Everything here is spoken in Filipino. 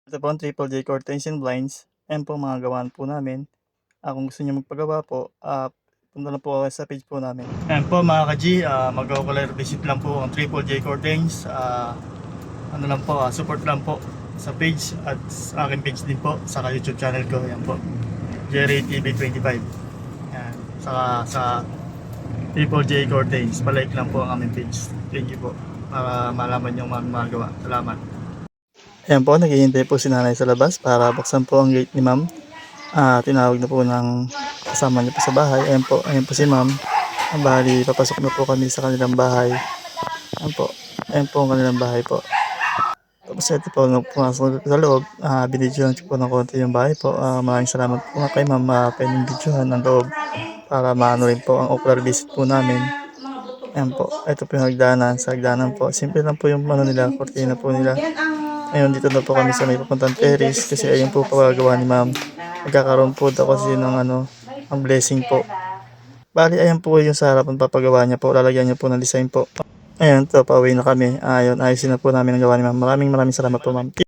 Ito po ang Triple J Curtains and Blinds. Ayan po mga gawaan po namin. Kung gusto niyo magpagawa po, punta lang po kayo sa page po namin. Ayan po mga ka-G, mag-color visit lang po ang Triple J Curtains. Ano lang po, support lang po sa page at sa aking page din po, saka YouTube channel ko. Ayan po, Jerry TV 25. Ayan, saka sa Triple J Curtains, palike lang po ang aming page. Thank you po, para malaman yung mga magawa. Salamat. Ayan po, naghihintay po si nanay sa labas para buksan po ang gate ni ma'am. Tinawag na po ng kasama niya po sa bahay. Ayan po si ma'am. Bali, papasok na po kami sa kanilang bahay. Ayan po ang kanilang bahay po. Tapos ito po, nung pumasok sa loob, binidyohan po ng konti yung bahay po. Maraming salamat po nga kay ma'am, pwedeng bidyohan ng loob para maano rin po ang ocular visit po namin. Ayan po, ito po yung hagdanan. Sa hagdanan po, simple lang po yung ano nila, kortina po nila. Ngayon dito na po kami sa may papuntang terrace kasi ayun po pagagawa ni ma'am. Magkakaroon po daw kasi ng ang blessing po. Bali ayan po yung sa harapan papagawa niya po. Lalagyan niya po ng design po. Ayan to, pauwi na kami. Ayun, ayusin na po namin ang gawa ni ma'am. Maraming salamat po ma'am.